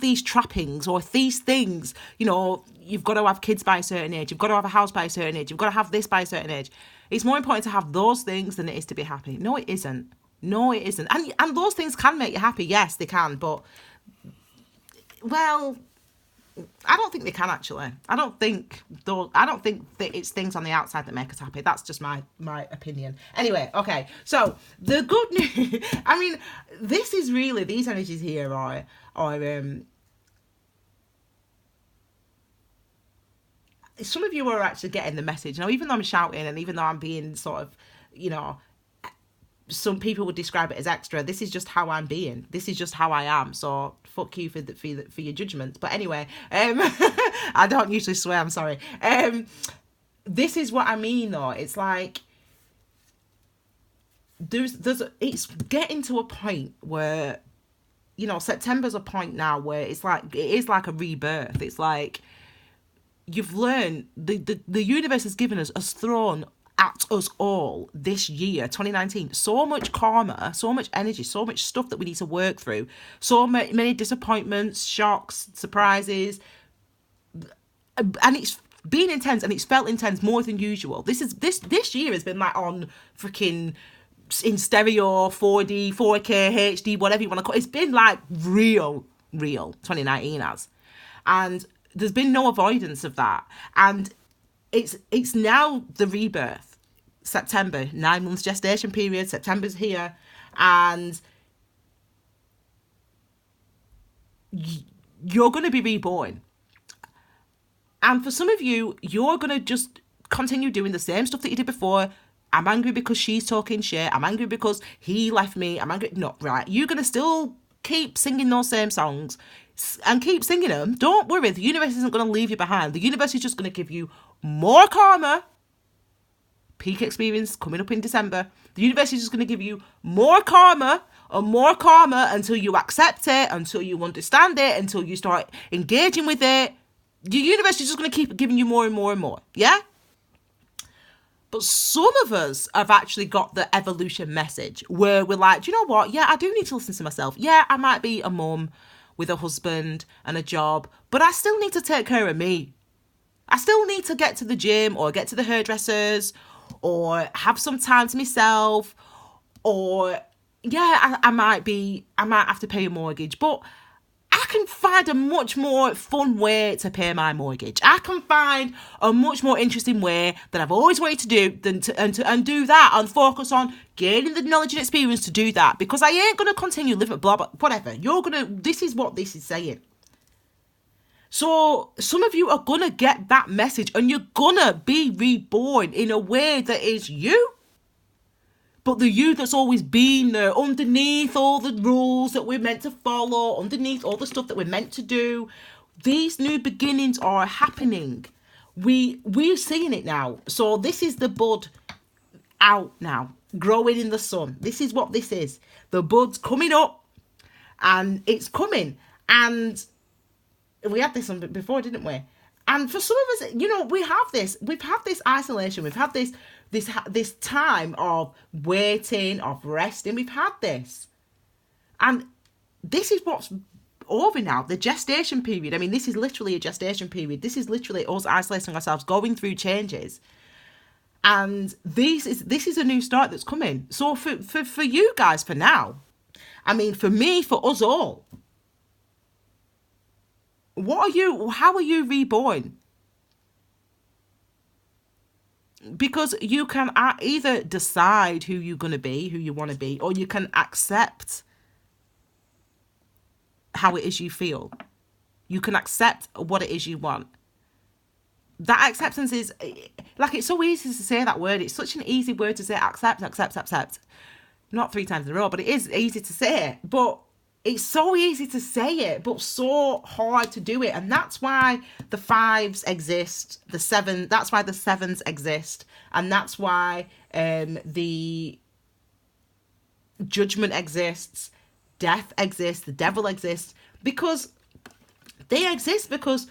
these trappings or these things. You know, you've got to have kids by a certain age, you've got to have a house by a certain age, you've got to have this by a certain age. It's more important to have those things than it is to be happy. No, it isn't. And those things can make you happy. Yes, they can. But, well, I don't think they can, actually. I don't think that it's things on the outside that make us happy. That's just my opinion. Anyway, okay. So the good news, I mean, this is really, these energies here are some of you are actually getting the message. Now, even though I'm shouting and even though I'm being sort of, you know, some people would describe it as extra, this is just how I'm being. This is just how I am. So fuck you for your judgment. But anyway, I don't usually swear, I'm sorry. this is what I mean, though. It's like, it's getting to a point where, you know, September's a point now where it's like, it is like a rebirth. It's like, you've learned, the universe has given us, has thrown at us all this year, 2019, so much karma, so much energy, so much stuff that we need to work through, so many disappointments, shocks, surprises, and it's been intense, and it's felt intense more than usual. This year has been like on freaking in stereo, 4D, 4K, HD, whatever you want to call it. It's been like real 2019 has. And there's been no avoidance of that. And it's now the rebirth. September, 9 months gestation period. September's here. And you're going to be reborn. And for some of you, you're going to just continue doing the same stuff that you did before. I'm angry because she's talking shit. I'm angry because he left me. I'm angry. No, right. You're going to still keep singing those same songs and keep singing them. Don't worry. The universe isn't going to leave you behind. The universe is just going to give you more karma. Peak experience coming up in December. The universe is just going to give you more karma and more karma until you accept it, until you understand it, until you start engaging with it. The universe is just going to keep giving you more and more and more. Yeah? But some of us have actually got the evolution message where we're like, do you know what? Yeah, I do need to listen to myself. Yeah, I might be a mum with a husband and a job, but I still need to take care of me. I still need to get to the gym or get to the hairdressers or have some time to myself, or yeah, I might have to pay a mortgage, but I can find a much more fun way to pay my mortgage. I can find a much more interesting way that I've always wanted to do and do that and focus on gaining the knowledge and experience to do that, because I ain't going to continue living blah, blah, whatever. This is what this is saying. So some of you are going to get that message and you're going to be reborn in a way that is you. But the you that's always been there, underneath all the rules that we're meant to follow, underneath all the stuff that we're meant to do, these new beginnings are happening. We're seeing it now. So this is the bud out now, growing in the sun. This is what this is. The bud's coming up and it's coming. And we had this before, didn't we? And for some of us, you know, we've had this isolation. We've had this time of waiting, of resting. We've had this. And this is what's over now, the gestation period. I mean, this is literally a gestation period. This is literally us isolating ourselves, going through changes. And this is a new start that's coming. So for you guys, for now, I mean, for me, for us all, how are you reborn? Because you can either decide who you're going to be, who you want to be, or you can accept how it is you feel. You can accept what it is you want. That acceptance is, like, it's so easy to say that word. It's such an easy word to say, accept. Not 3 times in a row, but it is easy to say it. But it's so easy to say it, but so hard to do it. And that's why the 5s exist, that's why the 7s exist. And that's why the judgment exists, death exists, the devil exists. Because they exist because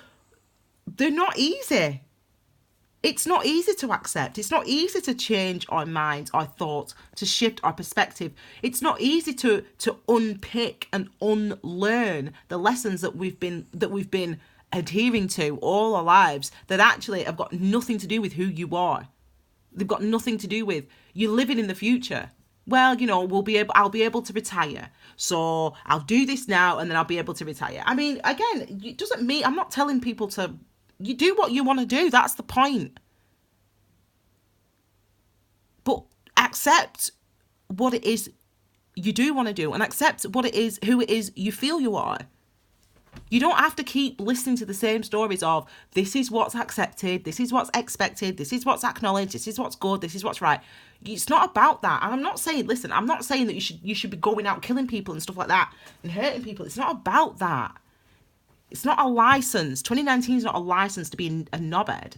they're not easy. It's not easy to accept. It's not easy to change our minds, our thoughts, to shift our perspective. It's not easy to unpick and unlearn the lessons that we've been adhering to all our lives that actually have got nothing to do with who you are. They've got nothing to do with you living in the future. Well, you know, I'll be able to retire. So I'll do this now and then I'll be able to retire. I mean, again, it doesn't mean, I'm not telling people to, you do what you want to do. That's the point. But accept what it is you do want to do and accept what it is, who it is you feel you are. You don't have to keep listening to the same stories of this is what's accepted, this is what's expected, this is what's acknowledged, this is what's good, this is what's right. It's not about that. And I'm not saying that you should be going out killing people and stuff like that and hurting people. It's not about that. It's not a license. 2019 is not a license to be a knobhead.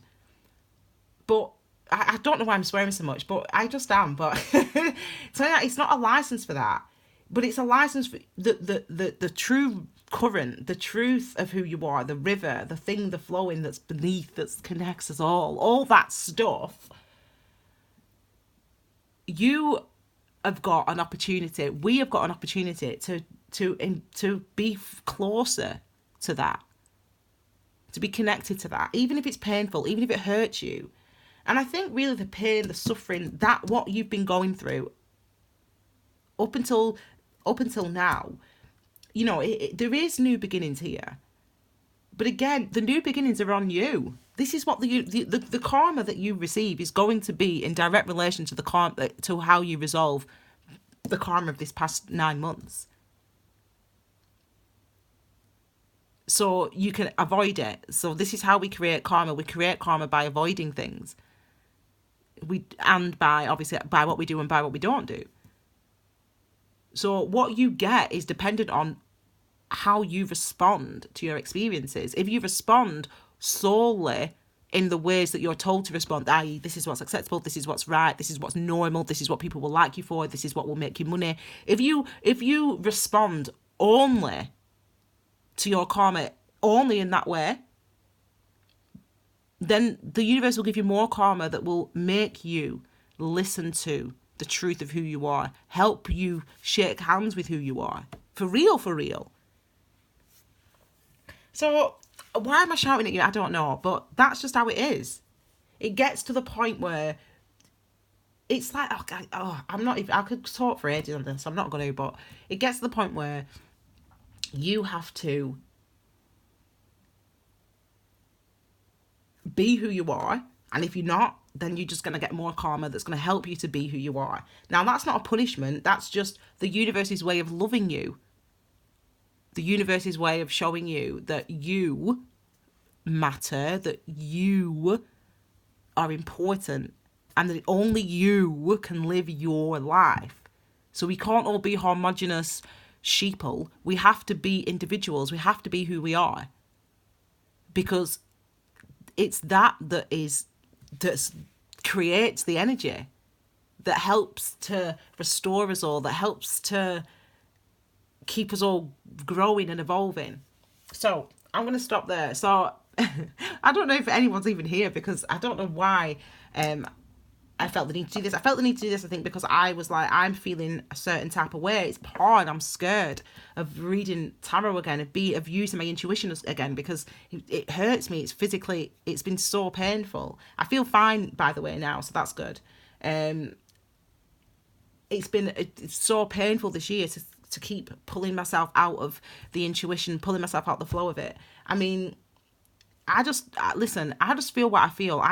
But I don't know why I'm swearing so much, but I just am. But so yeah, it's not a license for that, but it's a license for the true current, the truth of who you are, the river, the thing, the flowing that's beneath, that connects us all that stuff. You have got an opportunity. We have got an opportunity to be closer to that, to be connected to that, even if it's painful, even if it hurts you. And I think really the pain, the suffering, that what you've been going through up until now, you know, there is new beginnings here. But again, the new beginnings are on you. This is what the karma that you receive is going to be in direct relation to the karma, to how you resolve the karma of this past 9 months. So you can avoid it. So this is how we create karma. We create karma by avoiding things. And by, obviously, by what we do and by what we don't do. So what you get is dependent on how you respond to your experiences. If you respond solely in the ways that you're told to respond, i.e. this is what's acceptable, this is what's right, this is what's normal, this is what people will like you for, this is what will make you money. If you respond only to your karma, only in that way, then the universe will give you more karma that will make you listen to the truth of who you are, help you shake hands with who you are. For real, for real. So why am I shouting at you? I don't know, but that's just how it is. It gets to the point where it's like, I'm not even, I could talk for ages on this, I'm not going to, but it gets to the point where you have to be who you are, and if you're not, then you're just going to get more karma that's going to help you to be who you are. Now, that's not a punishment, that's just the universe's way of loving you. The universe's way of showing you that you matter, that you are important, and that only you can live your life. So we can't all be homogenous sheeple. We have to be individuals. We have to be who we are. Because it's that creates the energy that helps to restore us all, that helps to keep us all growing and evolving. So I'm going to stop there. So I don't know if anyone's even here, because I don't know why I felt the need to do this. I felt the need to do this, I think, because I was like, I'm feeling a certain type of way. It's hard. I'm scared of reading tarot again, of using my intuition again, because it hurts me. It's physically, it's been so painful. I feel fine, by the way, now, so that's good. It's so painful this year to keep pulling myself out of the intuition, pulling myself out the flow of it. I mean, I just feel what I feel.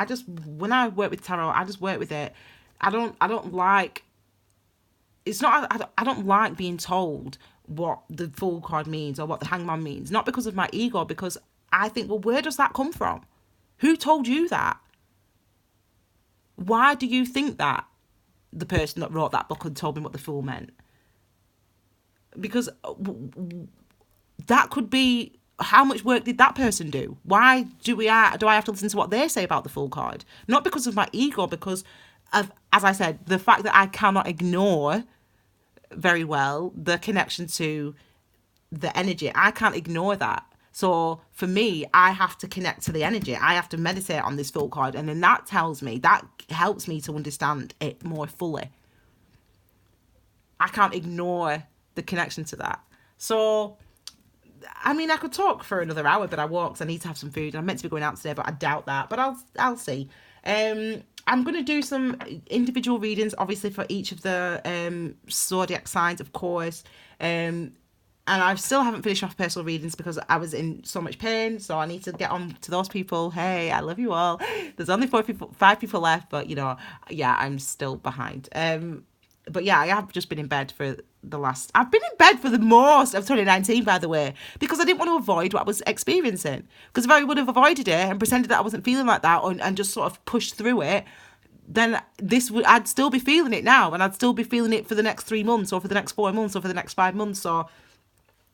When I work with tarot, I just work with it. I don't like being told what the Fool card means or what the Hangman means. Not because of my ego, because I think, well, where does that come from? Who told you that? Why do you think that the person that wrote that book and told me what the Fool meant? Because that could be, how much work did that person do? Why do I have to listen to what they say about the Fool card? Not because of my ego, because of, as I said, the fact that I cannot ignore very well the connection to the energy. I can't ignore that. So for me, I have to connect to the energy. I have to meditate on this Fool card, and then that helps me to understand it more fully. I can't ignore the connection to that. So, I mean, I could talk for another hour, but I won't, because I need to have some food. I'm meant to be going out today, but I doubt that. But I'll see. I'm going to do some individual readings, obviously, for each of the zodiac signs, of course. And I still haven't finished off personal readings because I was in so much pain. So I need to get on to those people. Hey, I love you all. There's only 5 people left, but, you know, yeah, I'm still behind. But yeah, I have just been in bed for I've been in bed for the most of 2019, by the way, because I didn't want to avoid what I was experiencing. Because if I would have avoided it and pretended that I wasn't feeling like that, and just sort of pushed through it, then I'd still be feeling it now, and I'd still be feeling it for the next 3 months, or for the next 4 months, or for the next 5 months. So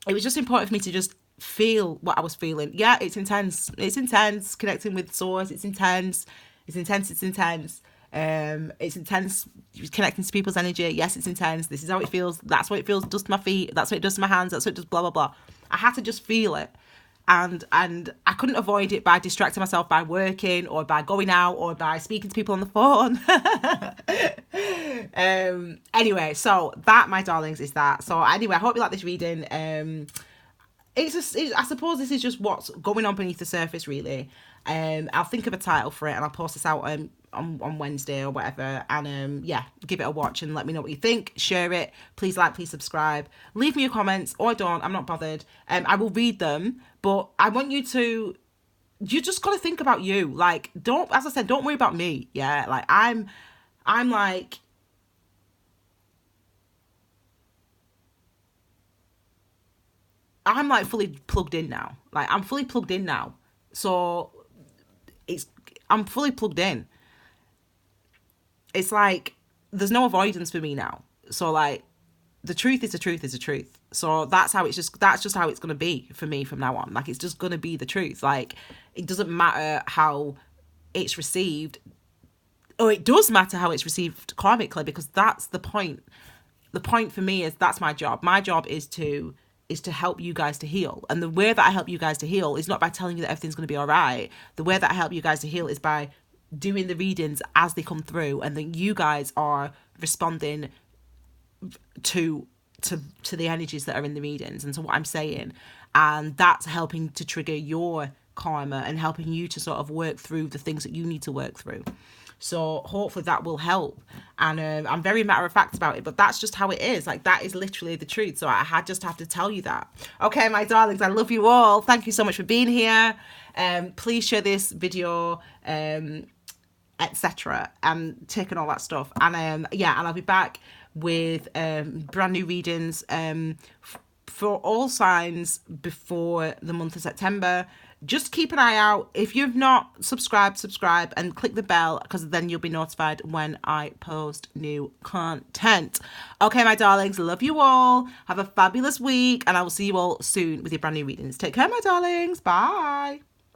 it was just important for me to just feel what I was feeling. Yeah, it's intense. It's intense connecting with source. It's intense It's intense. It's intense. It's intense connecting to people's energy. Yes, it's intense. This is how it feels. That's what it feels. Does to my feet. That's what it does to my hands. That's what it does. Blah blah blah. I had to just feel it, and I couldn't avoid it by distracting myself by working or by going out or by speaking to people on the phone. Anyway, so that, my darlings, is that. So anyway, I hope you like this reading. I suppose this is just what's going on beneath the surface, really. I'll think of a title for it and I'll post this out on Wednesday or whatever, and yeah, give it a watch and let me know what you think. Share it, please like, please subscribe, leave me your comments, or don't, I'm not bothered. I will read them, but I want you just got to think about you. Like, don't, as I said, don't worry about me. Yeah, like I'm like, fully plugged in now. Like, I'm fully plugged in now, so I'm fully plugged in. It's like there's no avoidance for me now. So like, the truth is the truth is the truth. So that's just how it's going to be for me from now on. Like, it's just going to be the truth. Like, it doesn't matter how it's received, or it does matter how it's received karmically, because that's the point. The point for me is, that's my job. My job is to help you guys to heal. And the way that I help you guys to heal is not by telling you that everything's going to be all right. The way that I help you guys to heal is by doing the readings as they come through, and then you guys are responding to the energies that are in the readings and to what I'm saying, and that's helping to trigger your karma and helping you to sort of work through the things that you need to work through. So hopefully that will help. And I'm very matter of fact about it, but that's just how it is. Like, that is literally the truth. So I just have to tell you that. Okay, my darlings, I love you all. Thank you so much for being here. Please share this video, etc., and take and all that stuff. And yeah, and I'll be back with brand new readings for all signs before the month of September. Just keep an eye out. If you've not subscribe, and click the bell, because then you'll be notified when I post new content. Okay, my darlings, love you all. Have a fabulous week, and I will see you all soon with your brand new readings. Take care, my darlings. Bye.